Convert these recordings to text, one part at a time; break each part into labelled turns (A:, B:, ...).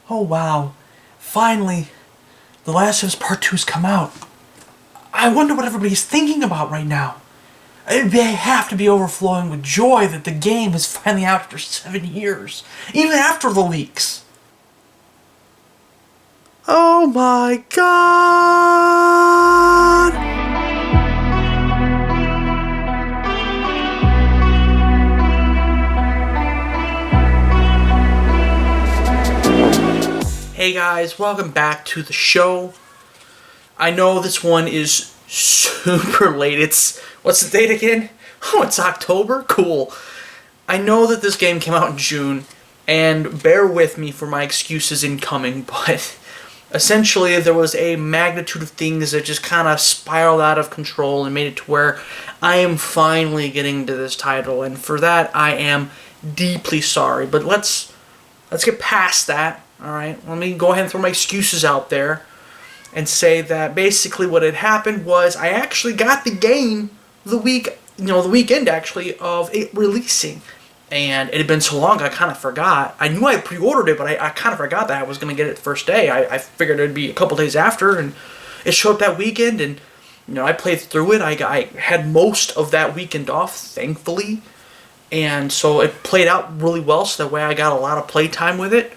A: Oh wow, finally, The Last of Us Part 2's come out. I wonder what everybody's thinking about right now. They have to be overflowing with joy that the game is finally out after 7 years, even after the leaks. Oh my god! Hey guys, welcome back to the show. I know this one is super late. What's the date again? Oh, it's October? Cool. I know that this game came out in June, and bear with me for my excuses incoming, but essentially there was a magnitude of things that just kind of spiraled out of control and made it to where I am finally getting to this title, and for that I am deeply sorry. But let's get past that. Alright, let me go ahead and throw my excuses out there and say that basically what had happened was I actually got the game the weekend actually of it releasing. And it had been so long I kind of forgot. I knew I pre-ordered it, but I kind of forgot that I was going to get it the first day. I figured it would be a couple days after, and it showed up that weekend, and I played through it. I had most of that weekend off, thankfully. And so it played out really well, so that way I got a lot of playtime with it.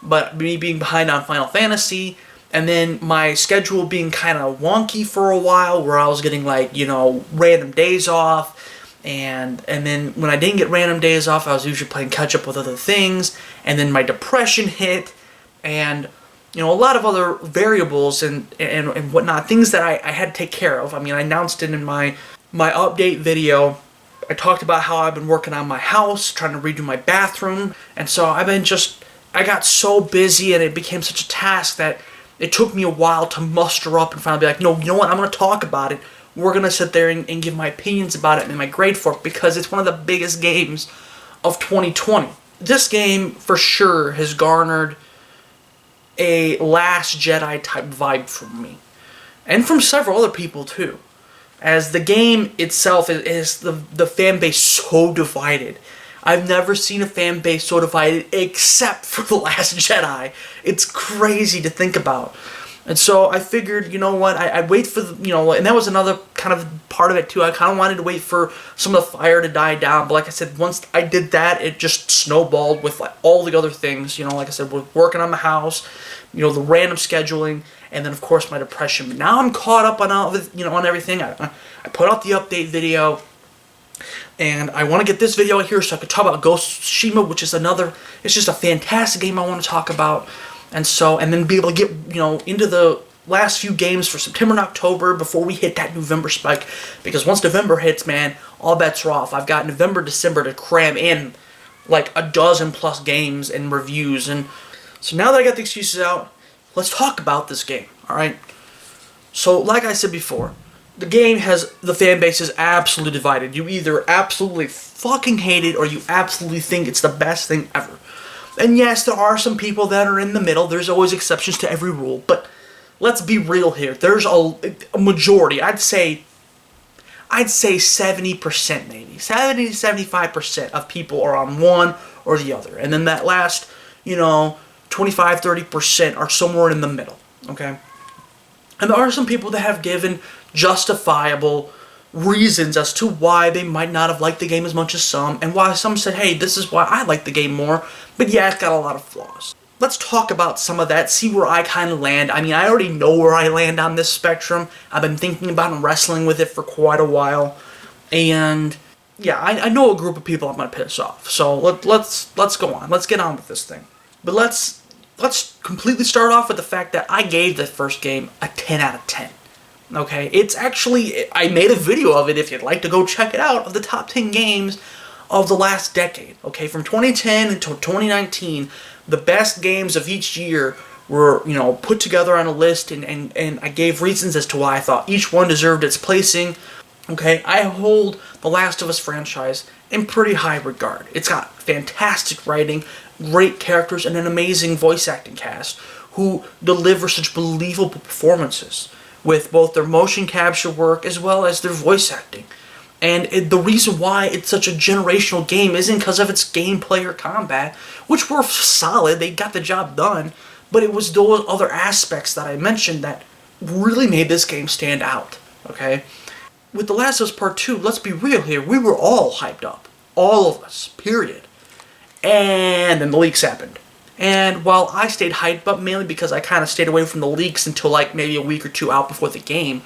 A: But me being behind on Final Fantasy, and then my schedule being kind of wonky for a while, where I was getting random days off, and then when I didn't get random days off, I was usually playing catch up with other things, and then my depression hit, and a lot of other variables and whatnot, things that I had to take care of. I mean, I announced it in my update video. I talked about how I've been working on my house, trying to redo my bathroom, and so I got so busy, and it became such a task that it took me a while to muster up and finally be like, no, you know what, I'm going to talk about it. We're going to sit there and give my opinions about it and my grade for it, because it's one of the biggest games of 2020. This game, for sure, has garnered a Last Jedi type vibe from me. And from several other people, too. As the game itself is the fan base so divided. I've never seen a fan base so divided except for The Last Jedi. It's crazy to think about. And so I figured, you know what, I'd wait for and that was another kind of part of it too. I kind of wanted to wait for some of the fire to die down. But like I said, once I did that, it just snowballed with all the other things. Like I said, we're working on the house, the random scheduling, and then of course my depression. But now I'm caught up on all on everything. I put out the update video. And I want to get this video here so I could talk about Ghost of Tsushima, which is it's just a fantastic game I want to talk about. And then be able to get, into the last few games for September and October before we hit that November spike. Because once November hits, man, all bets are off. I've got November, December to cram in like a dozen plus games and reviews. And so now that I got the excuses out, let's talk about this game, alright? So, like I said before, the game the fan base is absolutely divided. You either absolutely fucking hate it or you absolutely think it's the best thing ever. And yes, there are some people that are in the middle. There's always exceptions to every rule. But let's be real here. There's a majority. I'd say 70% maybe. 70 to 75% of people are on one or the other. And then that last, 25-30% are somewhere in the middle. Okay? And there are some people that have given justifiable reasons as to why they might not have liked the game as much as some, and why some said, hey, this is why I like the game more, but yeah, it's got a lot of flaws. Let's talk about some of that, see where I kind of land. I mean, I already know where I land on this spectrum. I've been thinking about and wrestling with it for quite a while, and yeah, I know a group of people I'm going to piss off, so let's go on. Let's get on with this thing. But let's completely start off with the fact that I gave the first game a 10 out of 10. Okay, it's actually, I made a video of it if you'd like to go check it out, of the top 10 games of the last decade. Okay, from 2010 until 2019, the best games of each year were, put together on a list, and I gave reasons as to why I thought each one deserved its placing. Okay, I hold the Last of Us franchise in pretty high regard. It's got fantastic writing, great characters, and an amazing voice acting cast who deliver such believable performances with both their motion capture work as well as their voice acting. And the reason why it's such a generational game isn't because of its gameplay or combat, which were solid, they got the job done, But it was those other aspects that I mentioned that really made this game stand out, okay? With The Last of Us Part 2, let's be real here, we were all hyped up. All of us, period. And then the leaks happened. And while I stayed hyped up mainly because I kind of stayed away from the leaks until like maybe a week or two out before the game,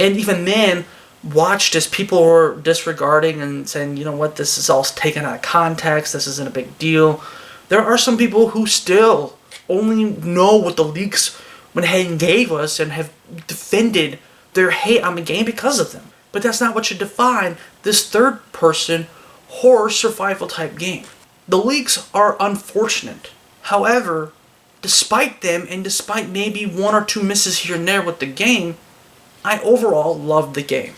A: and even then watched as people were disregarding and saying, you know what, this is all taken out of context, this isn't a big deal. There are some people who still only know what the leaks went ahead and gave us and have defended their hate on the game because of them. But that's not what should define this third-person horror survival type game. The leaks are unfortunate. However, despite them, and despite maybe one or two misses here and there with the game, I overall loved the game.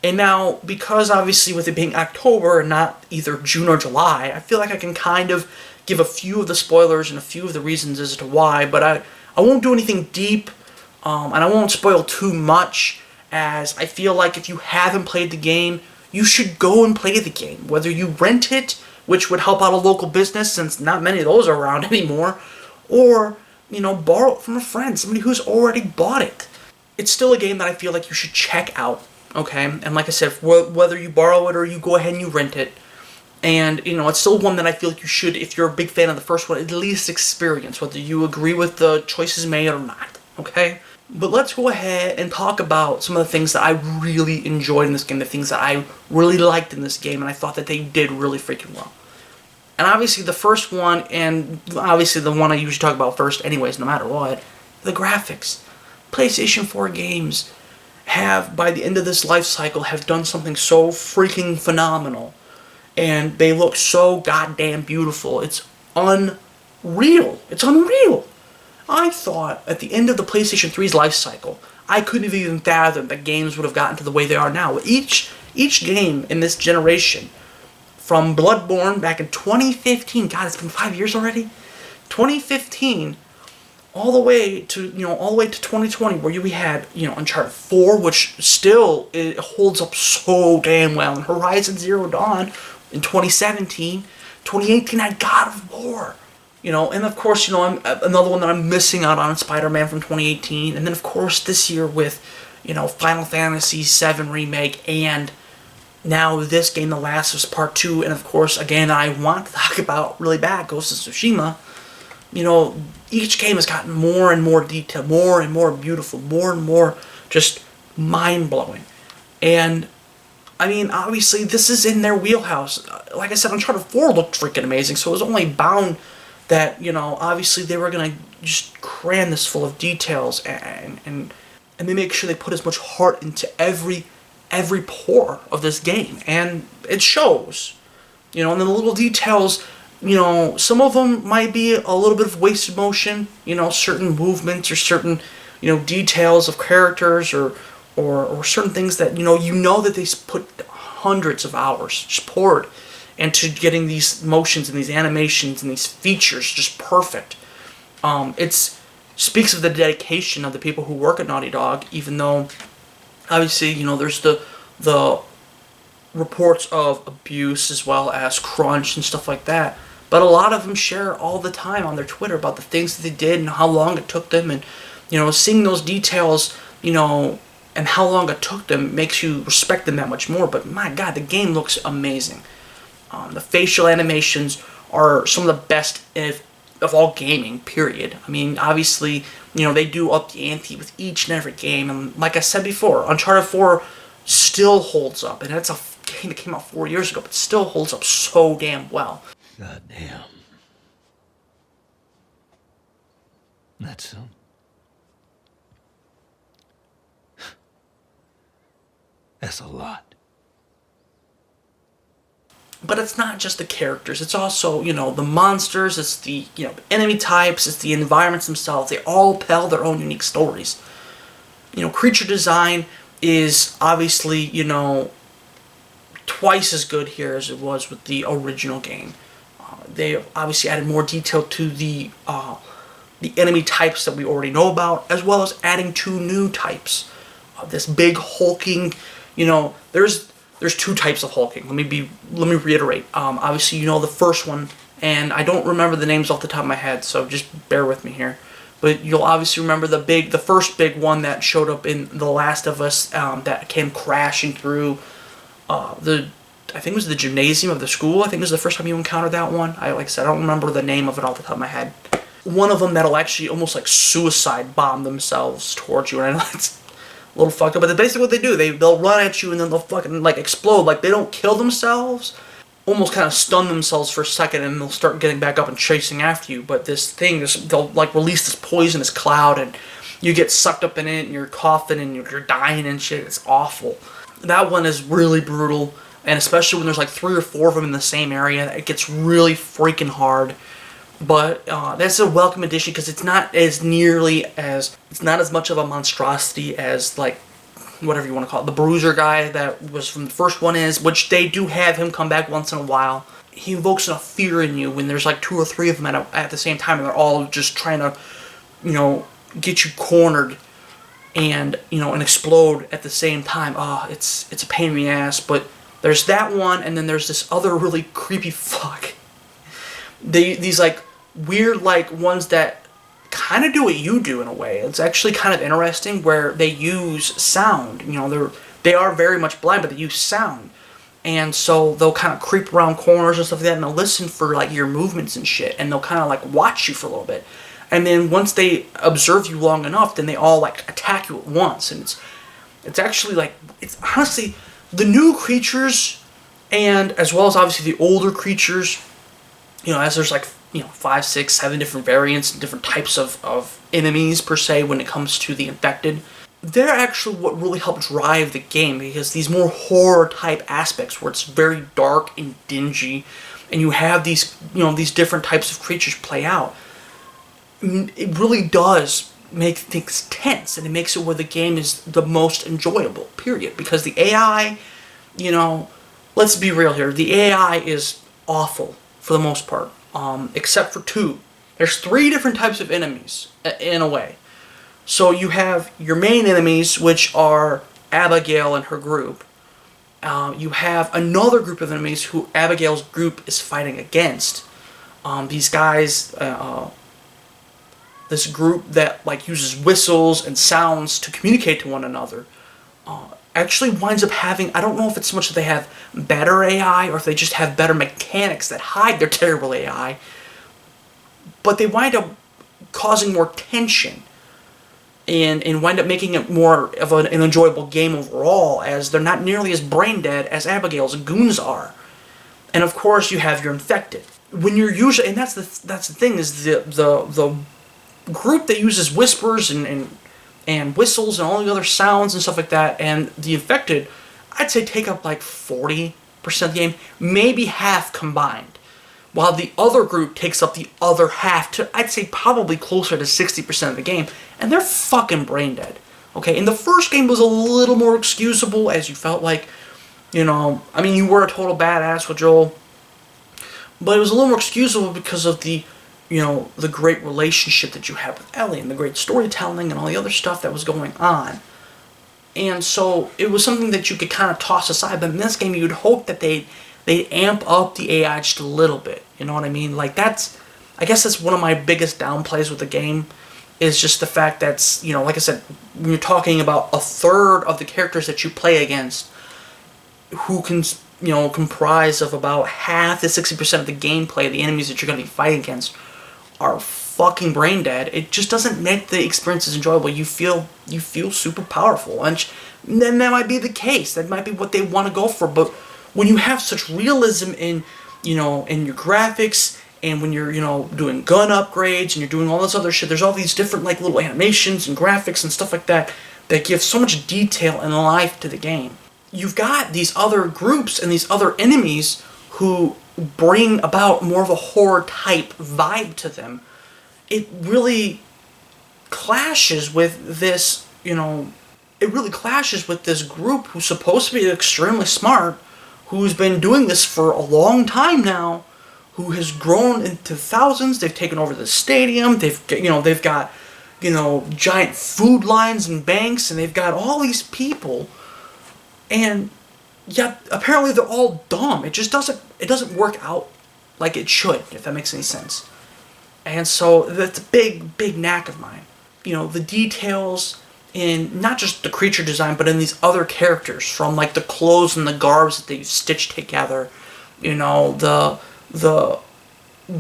A: And now, because obviously with it being October and not either June or July, I feel like I can kind of give a few of the spoilers and a few of the reasons as to why, but I won't do anything deep, and I won't spoil too much, as I feel like if you haven't played the game, you should go and play the game. Whether you rent it, which would help out a local business since not many of those are around anymore, or, you know, borrow it from a friend, somebody who's already bought it. It's still a game that I feel like you should check out, okay? And like I said, whether you borrow it or you go ahead and you rent it, and, you know, it's still one that I feel like you should, if you're a big fan of the first one, at least experience, whether you agree with the choices made or not, okay? But let's go ahead and talk about some of the things that I really enjoyed in this game, the things that I really liked in this game, and I thought that they did really freaking well. And obviously the first one, and obviously the one I usually talk about first anyways, no matter what, the graphics. PlayStation 4 games have, by the end of this life cycle, have done something so freaking phenomenal. And they look so goddamn beautiful. It's unreal. It's unreal. I thought at the end of the PlayStation 3's life cycle, I couldn't have even fathomed that games would have gotten to the way they are now. Each game in this generation, from Bloodborne back in 2015, God, it's been 5 years already? 2015, all the way to 2020, where we had, Uncharted 4, which still it holds up so damn well, and Horizon Zero Dawn in 2017, 2018 had God of War. And of course, I'm another one that I'm missing out on, Spider-Man from 2018, and then of course this year with, Final Fantasy VII Remake, and now this game, The Last of Us Part 2, and of course, again, I want to talk about really bad, Ghost of Tsushima. Each game has gotten more and more detailed, more and more beautiful, more and more just mind-blowing. And, I mean, obviously, this is in their wheelhouse. Like I said, Uncharted 4 looked freaking amazing, so it was only bound that, obviously they were going to just cram this full of details and they make sure they put as much heart into every pore of this game. And it shows. And the little details, some of them might be a little bit of wasted motion, certain movements or certain, details of characters or certain things that, that they put hundreds of hours just poured into getting these motions and these animations and these features just perfect. It speaks of the dedication of the people who work at Naughty Dog, even though, obviously, there's the reports of abuse as well as crunch and stuff like that. But a lot of them share all the time on their Twitter about the things that they did and how long it took them, and seeing those details, and how long it took them makes you respect them that much more. But my God, the game looks amazing. The facial animations are some of the best of all gaming, period. I mean, obviously, they do up the ante with each and every game. And like I said before, Uncharted 4 still holds up. And that's a game that came out 4 years ago, but still holds up so damn well.
B: God damn. That's so. That's a lot.
A: But it's not just the characters, it's also, the monsters, it's the, enemy types, it's the environments themselves. They all tell their own unique stories. Creature design is obviously, twice as good here as it was with the original game. They obviously added more detail to the enemy types that we already know about, as well as adding 2 new types. This big hulking, there's 2 types of hulking. Let me reiterate. Obviously, the first one, and I don't remember the names off the top of my head, so just bear with me here. But you'll obviously remember the first big one that showed up in The Last of Us, that came crashing through I think it was the gymnasium of the school. I think it was the first time you encountered that one. Like I said, I don't remember the name of it off the top of my head. One of them that'll actually almost like suicide bomb themselves towards you, and I know it's a little fucked up, but basically what they do, they'll run at you and then they'll fucking like explode. Like they don't kill themselves, almost kind of stun themselves for a second, and they'll start getting back up and chasing after you. But this thing, they'll like release this poisonous cloud, and you get sucked up in it, and you're coughing and you're dying and shit. It's awful. That one is really brutal, and especially when there's like 3 or 4 of them in the same area, it gets really freaking hard. But that's a welcome addition because it's not as much of a monstrosity as like whatever you want to call it, the bruiser guy that was from the first one is, which they do have him come back once in a while. He invokes enough fear in you when there's like 2 or 3 of them at the same time, and they're all just trying to, get you cornered and and explode at the same time. It's a pain in the ass. But there's that one, and then there's this other really creepy fuck. These like weird like ones that kind of do what you do in a way. It's actually kind of interesting where they use sound. They are very much blind, but they use sound, and so they'll kind of creep around corners and stuff like that, and they'll listen for like your movements and shit, and they'll kind of like watch you for a little bit, and then once they observe you long enough, then they all like attack you at once, and it's actually like it's honestly the new creatures, and as well as obviously the older creatures. As there's like 5, 6, 7 different variants and different types of enemies per se when it comes to the infected. They're actually what really help drive the game, because these more horror type aspects where it's very dark and dingy, and you have these these different types of creatures play out. It really does make things tense, and it makes it where the game is the most enjoyable. Period. Because the AI, let's be real here, the AI is awful. For the most part, except for 2. There's 3 different types of enemies, in a way. So you have your main enemies, which are Abigail and her group. You have another group of enemies who Abigail's group is fighting against. These guys, this group that like uses whistles and sounds to communicate to one another. Actually winds up having, I don't know if it's so much that they have better AI or if they just have better mechanics that hide their terrible AI, but they wind up causing more tension and wind up making it more of an enjoyable game overall, as they're not nearly as brain dead as Abigail's goons are. And of course you have your infected. When you're usually, and that's the thing, is the group that uses whispers and whistles and all the other sounds and stuff like that, and the infected, I'd say take up like 40% of the game, maybe half combined, while the other group takes up the other half to, I'd say probably closer to 60% of the game, and they're fucking brain dead. Okay, and the first game was a little more excusable, as you felt like, you were a total badass with Joel, but it was a little more excusable because of the great relationship that you have with Ellie and the great storytelling and all the other stuff that was going on. And so it was something that you could kind of toss aside. But in this game, you'd hope that they'd amp up the AI just a little bit. You know what I mean? Like I guess that's one of my biggest downplays with the game, is just the fact that, like I said, when you're talking about a third of the characters that you play against, who can comprise of about half to 60% of the gameplay, the enemies that you're going to be fighting against, are fucking brain dead. It just doesn't make the experiences enjoyable. You feel super powerful, and then that might be the case. That might be what they want to go for. But when you have such realism in in your graphics, and when you're doing gun upgrades and you're doing all this other shit, there's all these different like little animations and graphics and stuff like that that give so much detail and life to the game. You've got these other groups and these other enemies who bring about more of a horror type vibe to them. It really clashes with this, it really clashes with this group who's supposed to be extremely smart, who's been doing this for a long time now, who has grown into thousands. They've taken over the stadium. They've got giant food lines and banks, and they've got all these people, and yet apparently they're all dumb. It just doesn't work out like it should, if that makes any sense. And so that's a big knack of mine. You know, the details in not just the creature design, but in these other characters, from like the clothes and the garbs that they stitch together. You know, the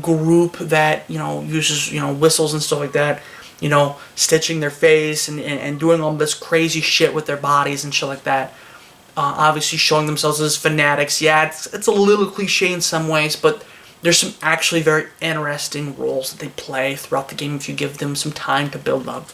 A: group that, you know, uses, you know, whistles and stuff like that, you know, stitching their face and doing all this crazy shit with their bodies and shit like that. Obviously showing themselves as fanatics. Yeah, it's a little cliche in some ways, but there's some actually very interesting roles that they play throughout the game if you give them some time to build up.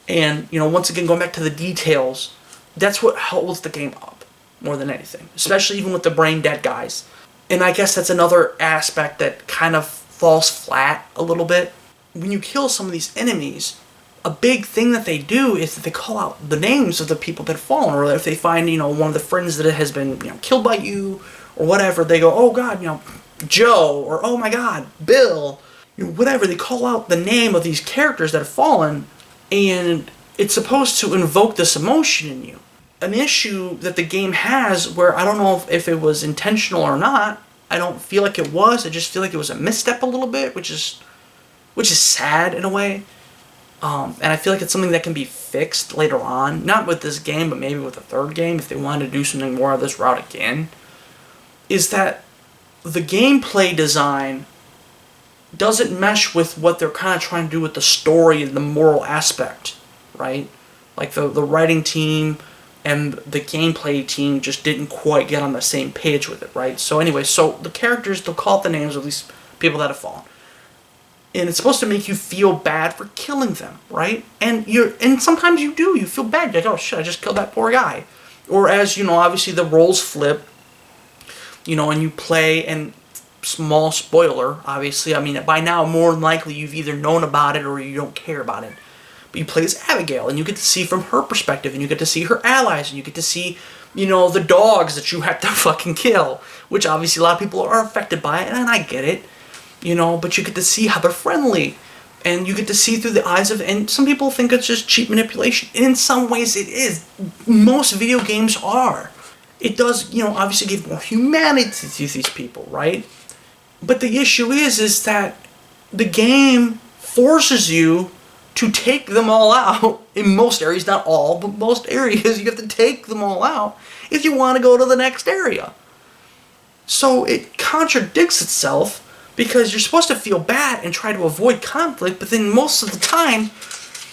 A: And, you know, once again, going back to the details, that's what holds the game up more than anything, especially even with the brain dead guys. And I guess that's another aspect that kind of falls flat a little bit. When you kill some of these enemies, a big thing that they do is that they call out the names of the people that have fallen, or if they find, you know, one of the friends that has been, you know, killed by you, or whatever, they go, oh God, you know, Joe, or oh my God, Bill, you know, whatever. They call out the name of these characters that have fallen, and it's supposed to invoke this emotion in you. An issue that the game has, where I don't know if it was intentional or not. I don't feel like it was. I just feel like it was a misstep a little bit, which is sad in a way. And I feel like it's something that can be fixed later on. Not with this game, but maybe with a third game, if they wanted to do something more of this route again. Is that the gameplay design doesn't mesh with what they're kind of trying to do with the story and the moral aspect, right? Like the writing team and the gameplay team just didn't quite get on the same page with it, right? So anyway, so the characters, they'll call out the names of these people that have fallen. And it's supposed to make you feel bad for killing them, right? And sometimes you do. You feel bad. You're like, oh shit, I just killed that poor guy. Or as, you know, obviously the roles flip, you know, and you play, and small spoiler, obviously, I mean, by now, more than likely, you've either known about it or you don't care about it. But you play as Abigail, and you get to see from her perspective, and you get to see her allies, and you get to see, you know, the dogs that you have to fucking kill, which obviously a lot of people are affected by it, and I get it. You know, but you get to see how they're friendly, and you get to see through the eyes of, and some people think it's just cheap manipulation. And in some ways it is. Most video games are. It does, you know, obviously give more humanity to these people, right? But the issue is that the game forces you to take them all out. In most areas, not all, but most areas, you have to take them all out if you want to go to the next area. So it contradicts itself, because you're supposed to feel bad and try to avoid conflict, but then most of the time,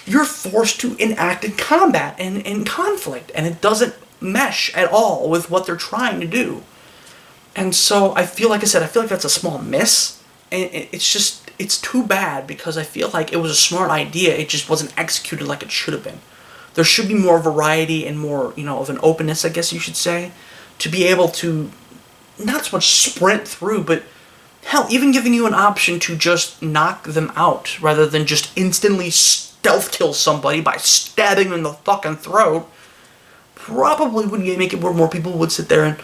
A: you're forced to enact in combat and in conflict, and it doesn't mesh at all with what they're trying to do. And so I feel like that's a small miss, and it's too bad, because I feel like it was a smart idea, it just wasn't executed like it should have been. There should be more variety and more, you know, of an openness, I guess you should say, to be able to not so much sprint through, but hell, even giving you an option to just knock them out rather than just instantly stealth kill somebody by stabbing them in the fucking throat probably would make it where more people would sit there and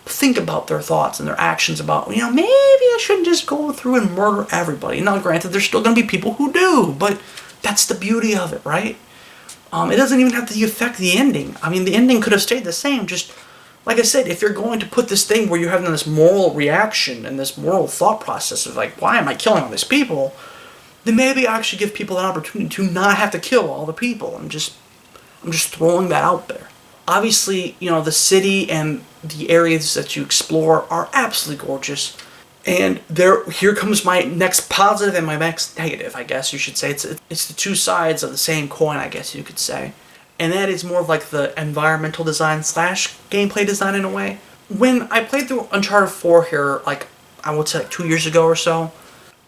A: think about their thoughts and their actions about, you know, maybe I shouldn't just go through and murder everybody. Now, granted, there's still going to be people who do, but that's the beauty of it, right? It doesn't even have to affect the ending. I mean, the ending could have stayed the same, just like I said, if you're going to put this thing where you're having this moral reaction and this moral thought process of like, why am I killing all these people? Then maybe I actually give people an opportunity to not have to kill all the people. I'm just throwing that out there. Obviously, you know, the city and the areas that you explore are absolutely gorgeous. And here comes my next positive and my next negative, I guess you should say. It's the two sides of the same coin, I guess you could say. And that is more of like the environmental design / gameplay design in a way. When I played through Uncharted 4 here, like, I would say like 2 years ago or so,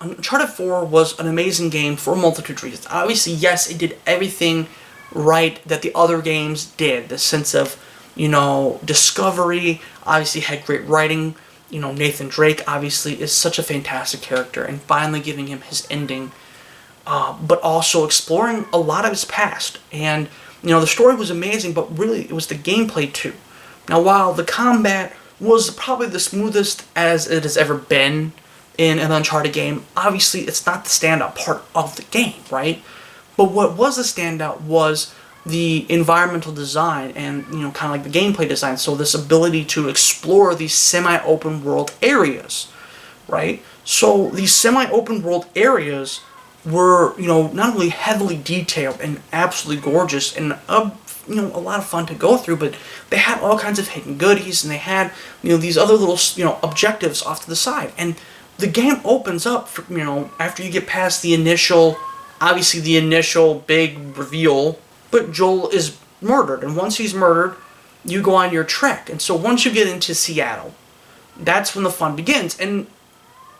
A: Uncharted 4 was an amazing game for a multitude of reasons. Obviously, yes, it did everything right that the other games did. The sense of, you know, discovery, obviously had great writing. You know, Nathan Drake obviously is such a fantastic character, and finally giving him his ending, but also exploring a lot of his past. And you know, the story was amazing, but really it was the gameplay too. Now, while the combat was probably the smoothest as it has ever been in an Uncharted game, obviously it's not the standout part of the game, right? But what was the standout was the environmental design and, you know, kind of like the gameplay design. So this ability to explore these semi-open world areas, right? So these semi-open world areas were, not only heavily detailed and absolutely gorgeous and a lot of fun to go through, but they had all kinds of hidden goodies, and they had, these other little, objectives off to the side. And the game opens up, for, after you get past the initial, obviously the initial big reveal, but Joel is murdered, and once he's murdered, you go on your trek. And so once you get into Seattle, that's when the fun begins. And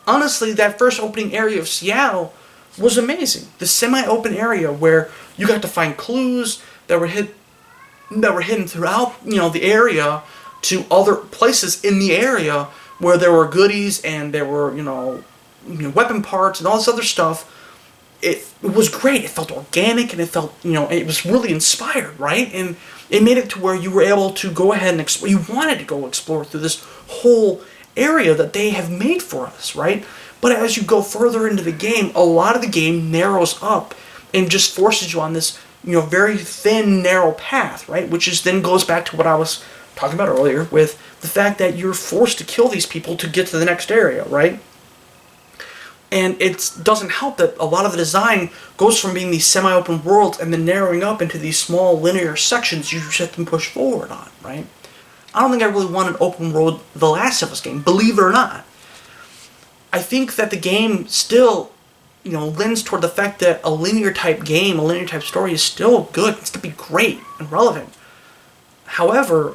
A: honestly, that first opening area of Seattle was amazing. The semi-open area where you got to find clues that were hidden throughout, the area, to other places in the area where there were goodies and there were, weapon parts and all this other stuff. It was great. It felt organic, and it felt, it was really inspired, right? And it made it to where you were able to go ahead and explore. You wanted to go explore through this whole area that they have made for us, right? But as you go further into the game, a lot of the game narrows up and just forces you on this, very thin, narrow path, right? Which is then goes back to what I was talking about earlier with the fact that you're forced to kill these people to get to the next area, right? And it doesn't help that a lot of the design goes from being these semi-open worlds and then narrowing up into these small linear sections you just have to push forward on, right? I don't think I really want an open world The Last of Us game, believe it or not. I think that the game still, lends toward the fact that a linear type game, a linear type story is still good. It's to be great and relevant. However,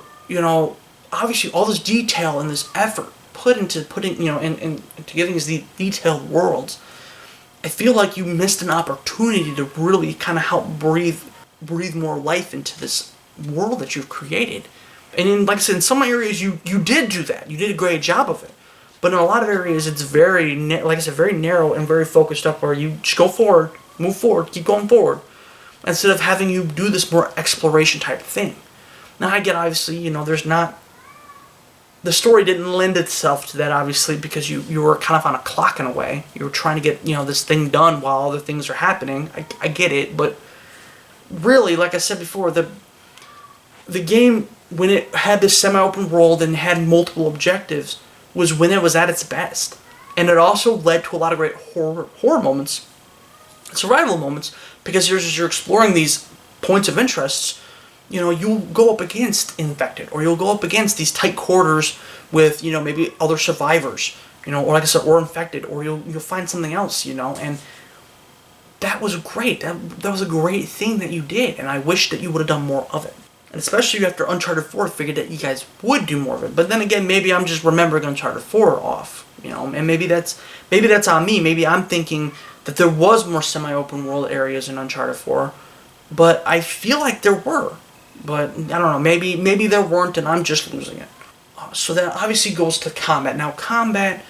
A: obviously all this detail and this effort put into into giving us these detailed worlds, I feel like you missed an opportunity to really kind of help breathe more life into this world that you've created. And like I said, in some areas you did do that. You did a great job of it. But in a lot of areas, it's very, like I said, very narrow and very focused up, where you just go forward, move forward, keep going forward, instead of having you do this more exploration type of thing. Now, I get, obviously, there's not... The story didn't lend itself to that, obviously, because you were kind of on a clock in a way. You were trying to get, this thing done while other things are happening. I get it, but really, like I said before, the game, when it had this semi-open world and had multiple objectives, was when it was at its best. And it also led to a lot of great horror moments, survival moments, because as you're exploring these points of interests, you'll go up against infected, or you'll go up against these tight quarters with, maybe other survivors, or like I said, or infected, or you'll find something else, and that was great. That was a great thing that you did, and I wish that you would have done more of it. And especially after Uncharted 4, I figured that you guys would do more of it. But then again, maybe I'm just remembering Uncharted 4 off, and maybe that's on me. Maybe I'm thinking that there was more semi-open world areas in Uncharted 4, but I feel like there were. But I don't know, maybe there weren't, and I'm just losing it. So that obviously goes to combat. Now, combat,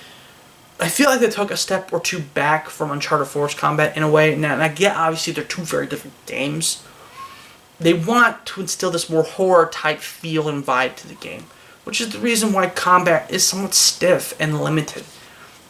A: I feel like they took a step or two back from Uncharted 4's combat in a way. Now, and I get, obviously, they're two very different games. They want to instill this more horror-type feel and vibe to the game, which is the reason why combat is somewhat stiff and limited.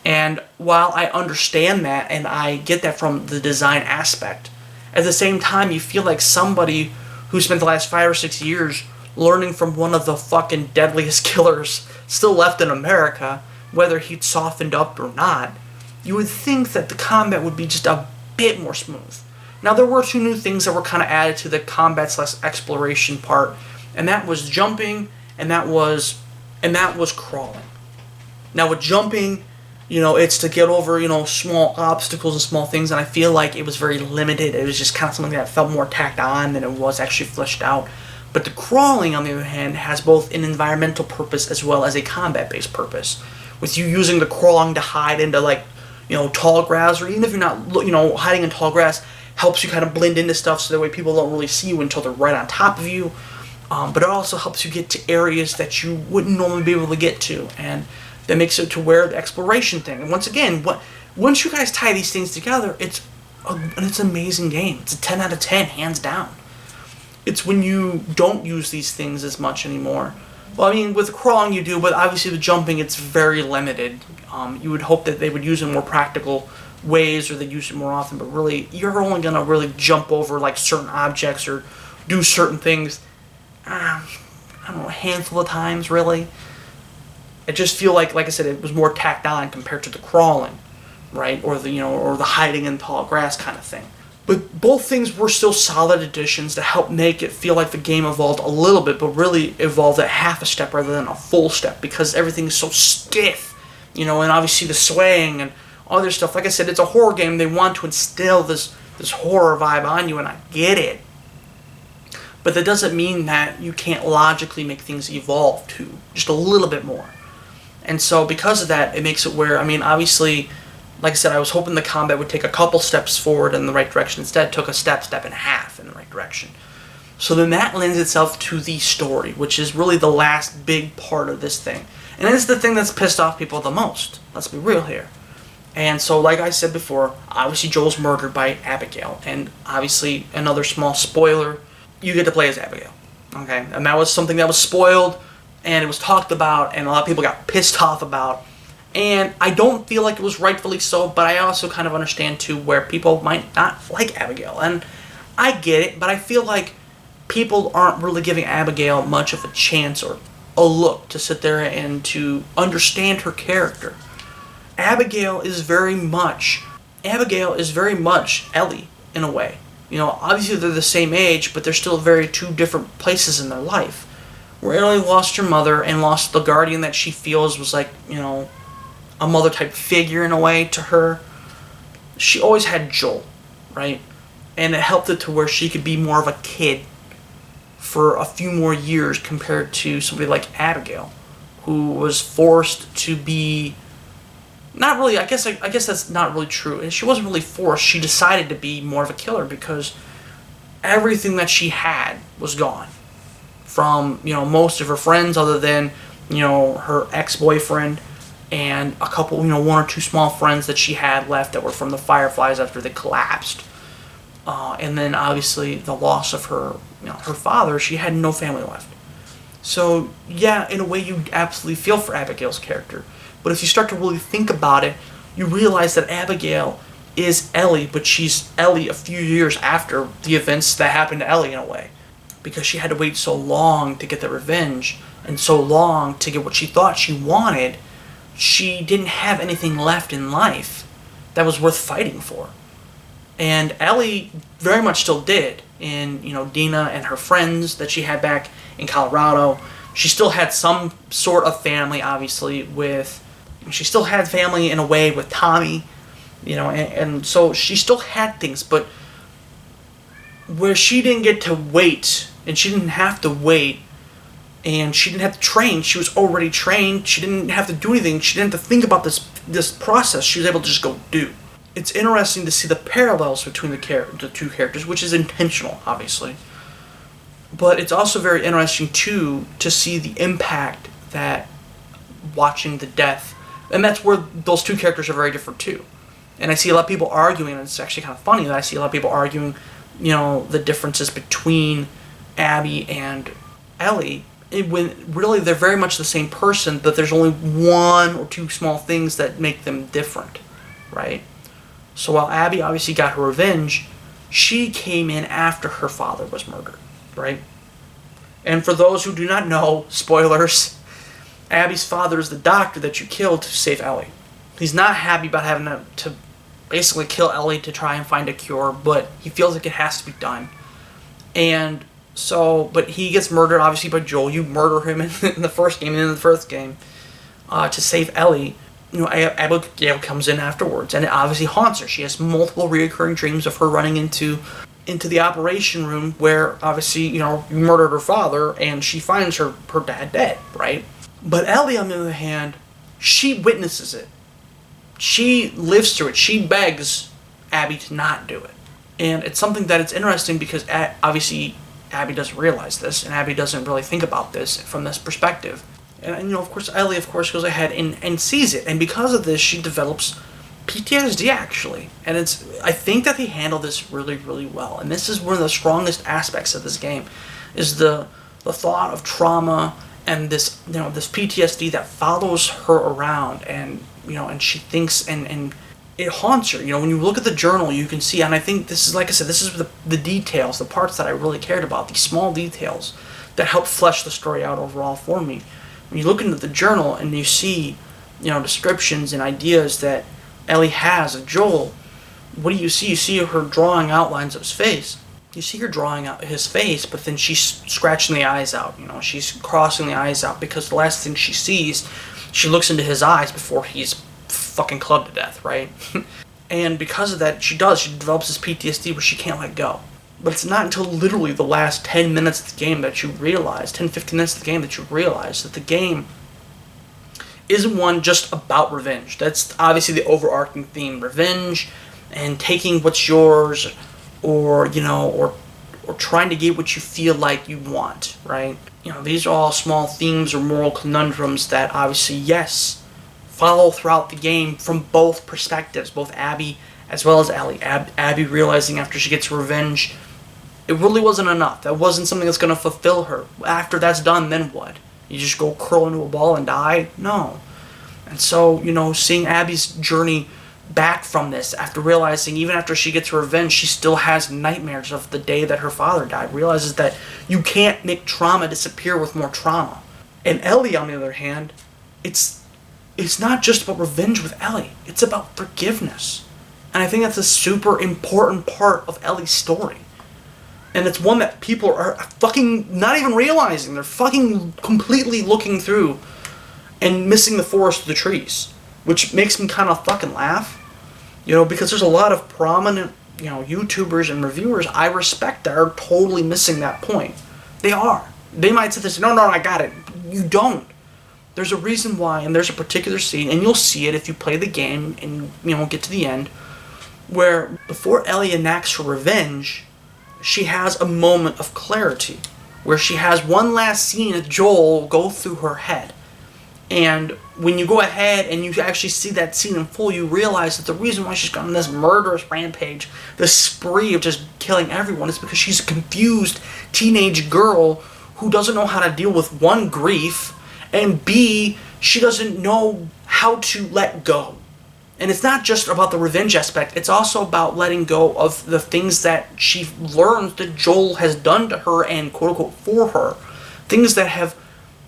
A: And while I understand that, and I get that from the design aspect, at the same time, you feel like somebody who spent the last 5 or 6 years learning from one of the fucking deadliest killers still left in America, whether he'd softened up or not, you would think that the combat would be just a bit more smooth. Now, there were two new things that were kind of added to the combat/exploration part, and that was jumping, and that was crawling. Now, with jumping, it's to get over, small obstacles and small things, and I feel like it was very limited. It was just kind of something that felt more tacked on than it was actually fleshed out. But the crawling, on the other hand, has both an environmental purpose as well as a combat-based purpose, with you using the crawling to hide into, tall grass, or even if you're not, hiding in tall grass, helps you kind of blend into stuff so that way people don't really see you until they're right on top of you. But it also helps you get to areas that you wouldn't normally be able to get to, and that makes it to where the exploration thing. And once again, once you guys tie these things together, it's an amazing game. It's a 10 out of 10, hands down. It's when you don't use these things as much anymore. Well, I mean, with the crawling you do, but obviously the jumping, it's very limited. You would hope that they would use it in more practical ways, or they use it more often, but really, you're only going to really jump over certain objects or do certain things, I don't know, a handful of times, really. I just feel like I said, it was more tacked on compared to the crawling, right? Or the hiding in tall grass kind of thing. But both things were still solid additions to help make it feel like the game evolved a little bit, but really evolved at half a step rather than a full step, because everything is so stiff, and obviously the swaying and other stuff. Like I said, it's a horror game. They want to instill this horror vibe on you, and I get it. But that doesn't mean that you can't logically make things evolve to just a little bit more. And so because of that, it makes it where, obviously, like I said, I was hoping the combat would take a couple steps forward in the right direction. Instead, it took a step and a half in the right direction. So then that lends itself to the story, which is really the last big part of this thing. And it's the thing that's pissed off people the most. Let's be real here. And so, like I said before, obviously Joel's murdered by Abigail. And obviously, another small spoiler, you get to play as Abigail. Okay? And that was something that was spoiled, and it was talked about, and a lot of people got pissed off about. And I don't feel like it was rightfully so, but I also kind of understand, too, where people might not like Abigail. And I get it, but I feel like people aren't really giving Abigail much of a chance or a look to sit there and to understand her character. Abigail is very much Ellie, in a way. Obviously they're the same age, but they're still very two different places in their life. Where Ellie lost her mother and lost the guardian that she feels was like, a mother-type figure in a way to her. She always had Joel, right? And it helped it to where she could be more of a kid for a few more years compared to somebody like Abigail, who was forced to be... Not really, I guess that's not really true. She wasn't really forced. She decided to be more of a killer because everything that she had was gone. From, most of her friends other than, her ex-boyfriend and a couple, one or two small friends that she had left that were from the Fireflies after they collapsed. And then, obviously, the loss of her, her father, she had no family left. So, yeah, in a way, you absolutely feel for Abigail's character. But if you start to really think about it, you realize that Abigail is Ellie, but she's Ellie a few years after the events that happened to Ellie in a way. Because she had to wait so long to get the revenge, and so long to get what she thought she wanted, she didn't have anything left in life that was worth fighting for. And Ellie very much still did. In, Dina and her friends that she had back in Colorado. She still had some sort of family, obviously, she still had family in a way with Tommy, and so she still had things, but where she didn't get to wait, and she didn't have to wait, and she didn't have to train, she was already trained, she didn't have to do anything, she didn't have to think about this process, she was able to just go do. It's interesting to see the parallels between the two characters, which is intentional, obviously. But it's also very interesting, too, to see the impact that watching the death... And that's where those two characters are very different, too. And I see a lot of people arguing, and it's actually kind of funny that I see a lot of people arguing, the differences between Abby and Ellie, when really they're very much the same person, but there's only one or two small things that make them different, right? So while Abby obviously got her revenge, she came in after her father was murdered, right? And for those who do not know, spoilers, Abby's father is the doctor that you killed to save Ellie. He's not happy about having to basically kill Ellie to try and find a cure, but he feels like it has to be done. And so, but he gets murdered, obviously, by Joel. You murder him in the first game and in the first game to save Ellie. Abigail comes in afterwards, and it obviously haunts her. She has multiple reoccurring dreams of her running into the operation room where, obviously, you murdered her father, and she finds her dad dead, right? But Ellie, on the other hand, she witnesses it. She lives through it. She begs Abby to not do it. And it's something that it's interesting because, obviously, Abby doesn't realize this, and Abby doesn't really think about this from this perspective. And of course, Ellie, goes ahead and sees it. And because of this, she develops PTSD, actually. And I think that they handle this really, really well. And this is one of the strongest aspects of this game, is the thought of trauma and this PTSD that follows her around, and and she thinks and it haunts her. When you look at the journal, you can see, and I think this is, like I said, this is the details, the parts that I really cared about, these small details that help flesh the story out overall for me. when you look into the journal and you see, descriptions and ideas that Ellie has of Joel, what do you see? You see her drawing outlines of his face. You see her drawing out his face, but then she's scratching the eyes out. She's crossing the eyes out because the last thing she sees, she looks into his eyes before he's fucking clubbed to death, right? And because of that, she develops this PTSD where she can't let go. But it's not until literally the last 10 minutes of the game that you realize, 10, 15 minutes of the game that you realize that the game isn't one just about revenge. That's obviously the overarching theme, revenge and taking what's yours, or trying to get what you feel like you want, right? These are all small themes or moral conundrums that obviously, yes, follow throughout the game from both perspectives, both Abby as well as Ellie. Abby realizing after she gets revenge, it really wasn't enough. That wasn't something that's going to fulfill her. After that's done, then what? You just go curl into a ball and die? No. And so, seeing Abby's journey back from this, after realizing even after she gets revenge, she still has nightmares of the day that her father died, realizes that you can't make trauma disappear with more trauma. And Ellie, on the other hand, it's not just about revenge with Ellie, it's about forgiveness. And I think that's a super important part of Ellie's story. And it's one that people are fucking not even realizing. They're fucking completely looking through and missing the forest of the trees, which makes me kind of fucking laugh. Because there's a lot of prominent, YouTubers and reviewers I respect that are totally missing that point. They are. They might say this, no, I got it. You don't. There's a reason why, and there's a particular scene, and you'll see it if you play the game and, get to the end, where before Ellie enacts her revenge, she has a moment of clarity, where she has one last scene of Joel go through her head. And when you go ahead and you actually see that scene in full, you realize that the reason why she's gone on this murderous rampage, this spree of just killing everyone, is because she's a confused teenage girl who doesn't know how to deal with, one, grief, and B, she doesn't know how to let go. And it's not just about the revenge aspect, it's also about letting go of the things that she learns that Joel has done to her and quote-unquote for her. Things that have,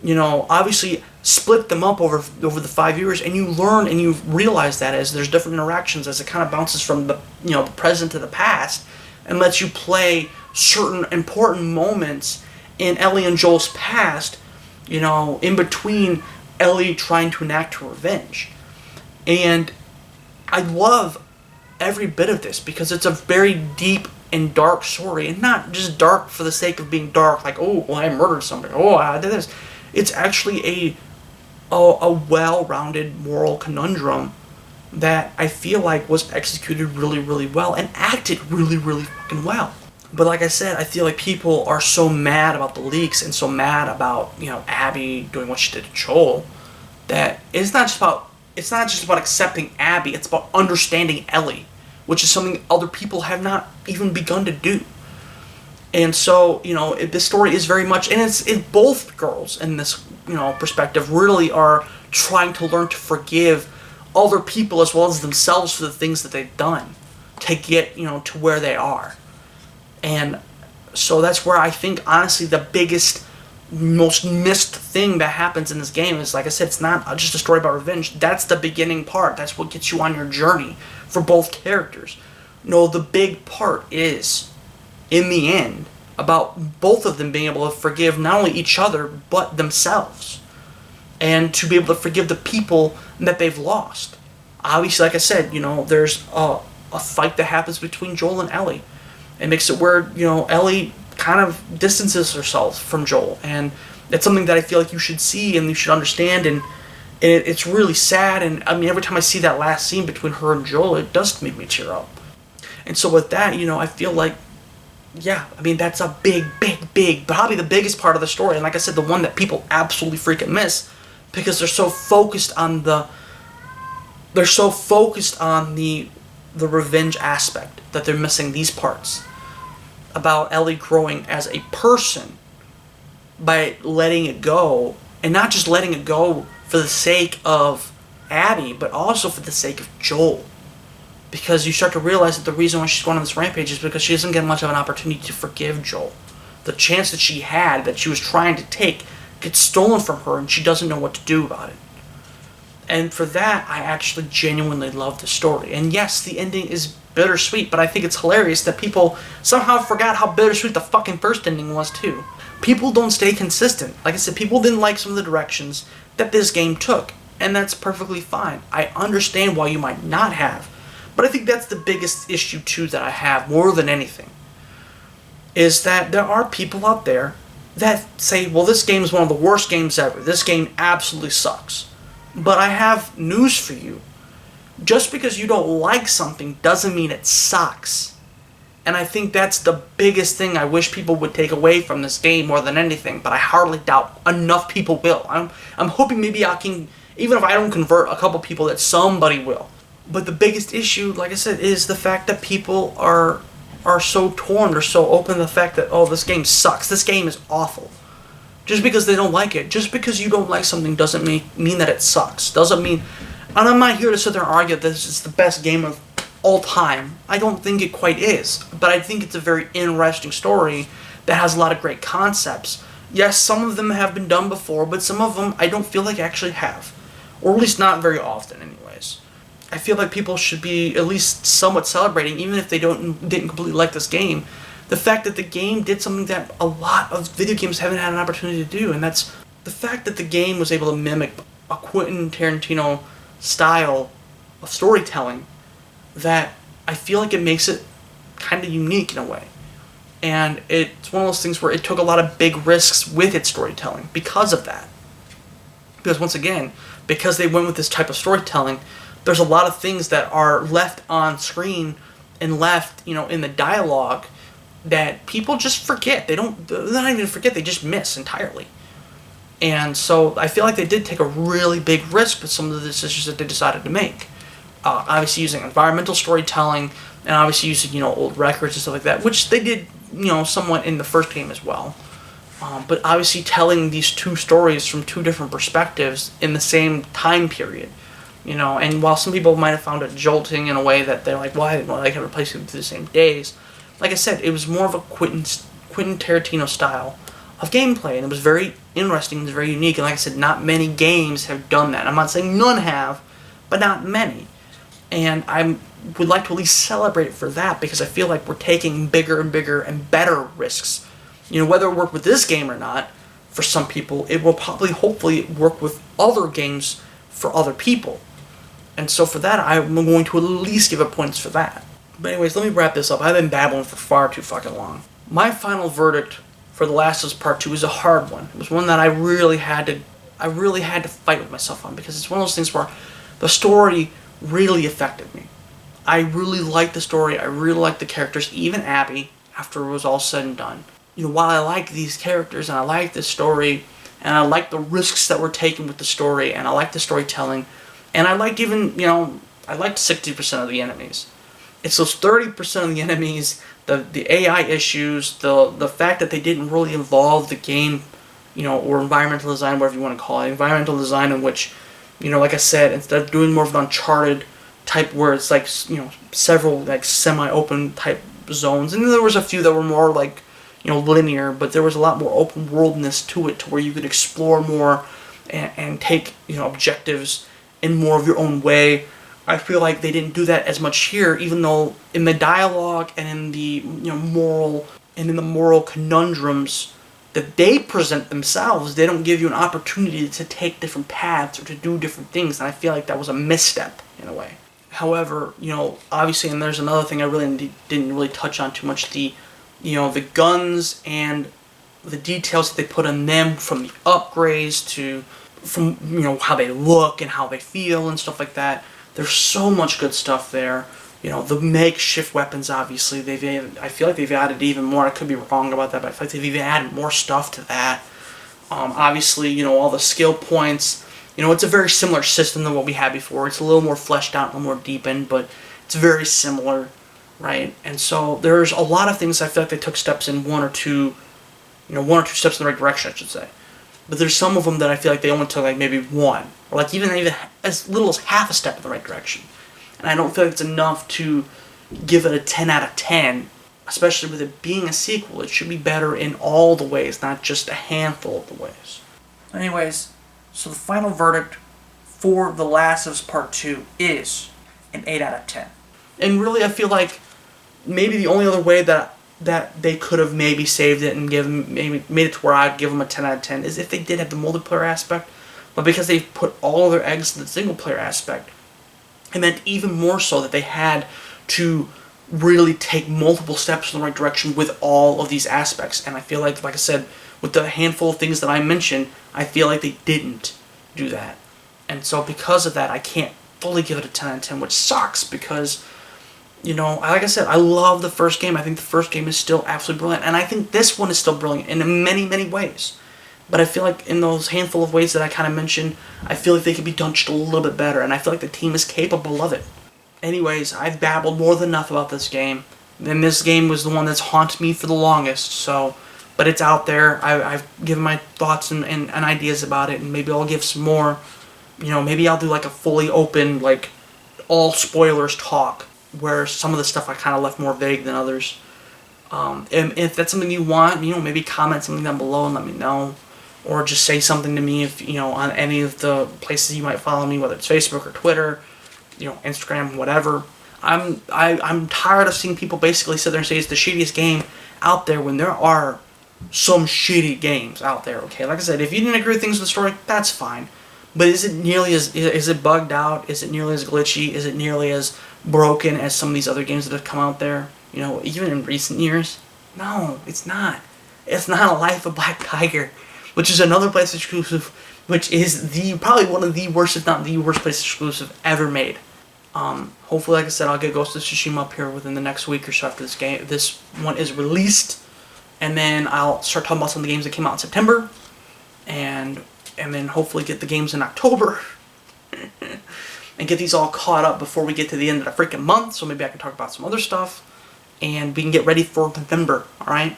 A: obviously split them up over the 5 years, and you learn and you realize that as there's different interactions, as it kind of bounces from the the present to the past, and lets you play certain important moments in Ellie and Joel's past, in between Ellie trying to enact her revenge. And I love every bit of this because it's a very deep and dark story, and not just dark for the sake of being dark, like, oh, well, I murdered somebody, oh, I did this. It's actually a well-rounded moral conundrum that I feel like was executed really, really well and acted really, really fucking well. But like I said, I feel like people are so mad about the leaks and so mad about, Abby doing what she did to Joel, that it's not just about accepting Abby, it's about understanding Ellie, which is something other people have not even begun to do. And so, this story is very much, and it's both girls in this, perspective really are trying to learn to forgive other people as well as themselves for the things that they've done to get, to where they are. And so that's where I think, honestly, the biggest, most missed thing that happens in this game is, like I said, it's not just a story about revenge. That's the beginning part. That's what gets you on your journey for both characters. No, the big part is, in the end, about both of them being able to forgive not only each other, but themselves. And to be able to forgive the people that they've lost. Obviously, like I said, there's a fight that happens between Joel and Ellie. It makes it where, Ellie kind of distances herself from Joel. And it's something that I feel like you should see and you should understand. And it's really sad. And, every time I see that last scene between her and Joel, it does make me tear up. And so with that, I feel like, yeah, that's a big, probably the biggest part of the story. And like I said, the one that people absolutely freaking miss because they're so focused on the revenge aspect that they're missing these parts about Ellie growing as a person by letting it go, and not just letting it go for the sake of Abby, but also for the sake of Joel. Because you start to realize that the reason why she's going on this rampage is because she doesn't get much of an opportunity to forgive Joel. The chance that she had, that she was trying to take, gets stolen from her and she doesn't know what to do about it. And for that, I actually genuinely love the story. And yes, the ending is bittersweet, but I think it's hilarious that people somehow forgot how bittersweet the fucking first ending was too. People don't stay consistent. Like I said, people didn't like some of the directions that this game took, and that's perfectly fine. I understand why you might not have, but I think that's the biggest issue too that I have more than anything, is that there are people out there that say, well, this game is one of the worst games ever. This game absolutely sucks. But I have news for you. Just because you don't like something doesn't mean it sucks. And I think that's the biggest thing I wish people would take away from this game more than anything, but I hardly doubt enough people will. I'm hoping maybe I can, even if I don't convert a couple people, that somebody will. But the biggest issue, like I said, is the fact that people are so torn, or so open to the fact that, oh, this game sucks, this game is awful. Just because they don't like it, just because you don't like something doesn't mean that it sucks. Doesn't mean, and I'm not here to sit there and argue that this is the best game of all time. I don't think it quite is, but I think it's a very interesting story that has a lot of great concepts. Yes, some of them have been done before, but some of them I don't feel like actually have, or at least not very often anyways. I feel like people should be at least somewhat celebrating, even if they didn't completely like this game, the fact that the game did something that a lot of video games haven't had an opportunity to do, and that's the fact that the game was able to mimic a Quentin Tarantino style of storytelling that I feel like it makes it kind of unique in a way. And it's one of those things where it took a lot of big risks with its storytelling because of that. Because once again, because they went with this type of storytelling, there's a lot of things that are left on screen and left, in the dialogue that people just forget. They're not even forget, they just miss entirely. And so I feel like they did take a really big risk with some of the decisions that they decided to make. Obviously using environmental storytelling, and obviously using, old records and stuff like that, which they did, somewhat in the first game as well. But obviously telling these two stories from two different perspectives in the same time period. And while some people might have found it jolting in a way that they're like, why they can replace it to the same days, like I said, it was more of a Quentin Tarantino style of gameplay, and it was very interesting, it was very unique, and like I said, not many games have done that. I'm not saying none have, but not many. And I would like to at least celebrate it for that, because I feel like we're taking bigger and bigger and better risks. Whether it worked with this game or not, for some people, it will probably, hopefully, work with other games for other people. And so for that, I'm going to at least give it points for that. But anyways, let me wrap this up. I've been babbling for far too fucking long. My final verdict for The Last of Us Part 2 is a hard one. It was one that I really had to fight with myself on, because it's one of those things where the story really affected me. I really liked the story, I really liked the characters, even Abby, after it was all said and done. While I like these characters, and I like this story, and I like the risks that were taken with the story, and I like the storytelling, and I liked even, I liked 60% of the enemies. It's those 30% of the enemies, the AI issues, the fact that they didn't really involve the game, or environmental design, whatever you want to call it, environmental design in which, like I said, instead of doing more of an Uncharted type where it's like, several like semi-open type zones, and there was a few that were more like, linear, but there was a lot more open worldness to it, to where you could explore more and take, objectives in more of your own way. I feel like they didn't do that as much here, even though in the dialogue and in the moral conundrums that they present themselves, they don't give you an opportunity to take different paths or to do different things, and I feel like that was a misstep in a way. However, obviously, and there's another thing I really didn't really touch on too much, the guns and the details that they put in them, from the upgrades to from how they look and how they feel and stuff like that. There's so much good stuff there. The makeshift weapons, obviously, I feel like they've added even more. I could be wrong about that, but I feel like they've even added more stuff to that. Obviously, all the skill points. It's a very similar system than what we had before. It's a little more fleshed out, a little more deepened, but it's very similar, right? And so there's a lot of things I feel like they took steps in one or two steps in the right direction, I should say. But there's some of them that I feel like they only took like maybe one, or like even as little as half a step in the right direction. And I don't feel like it's enough to give it a 10 out of 10, especially with it being a sequel. It should be better in all the ways, not just a handful of the ways. Anyways, so the final verdict for The Last of Us Part 2 is an 8 out of 10. And really, I feel like maybe the only other way that they could have maybe saved it and maybe made it to where I'd give them a 10 out of 10 is if they did have the multiplayer aspect. But because they put all of their eggs in the single player aspect, it meant even more so that they had to really take multiple steps in the right direction with all of these aspects. And I feel like I said, with the handful of things that I mentioned, I feel like they didn't do that. And so because of that, I can't fully give it a 10 out of 10, which sucks because, like I said, I love the first game. I think the first game is still absolutely brilliant. And I think this one is still brilliant in many, many ways. But I feel like in those handful of ways that I kind of mentioned, I feel like they could be done just a little bit better. And I feel like the team is capable of it. Anyways, I've babbled more than enough about this game. And this game was the one that's haunted me for the longest. So, but it's out there. I've given my thoughts and ideas about it. And maybe I'll give some more. Maybe I'll do like a fully open, like, all spoilers talk. Where some of the stuff I kind of left more vague than others. And if that's something you want, maybe comment something down below and let me know. Or just say something to me if, on any of the places you might follow me, whether it's Facebook or Twitter, Instagram, whatever. I'm tired of seeing people basically sit there and say it's the shittiest game out there when there are some shitty games out there, okay? Like I said, if you didn't agree with things with the story, that's fine. But is it bugged out? Is it nearly as glitchy? Is it nearly as broken as some of these other games that have come out there? Even in recent years? No, it's not. It's not a Life of Black Tiger, which is another PlayStation exclusive, which is probably one of the worst, if not the worst PlayStation exclusive ever made. Hopefully, like I said, I'll get Ghost of Tsushima up here within the next week or so after this one is released, and then I'll start talking about some of the games that came out in September, and then hopefully get the games in October, and get these all caught up before we get to the end of the freaking month. So maybe I can talk about some other stuff, and we can get ready for November. All right.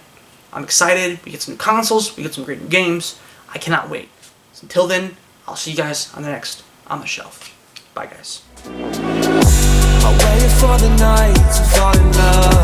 A: I'm excited. We get some new consoles. We get some great new games. I cannot wait. So until then, I'll see you guys on the next On The Shelf. Bye, guys.
C: I waited for the night to fall in love.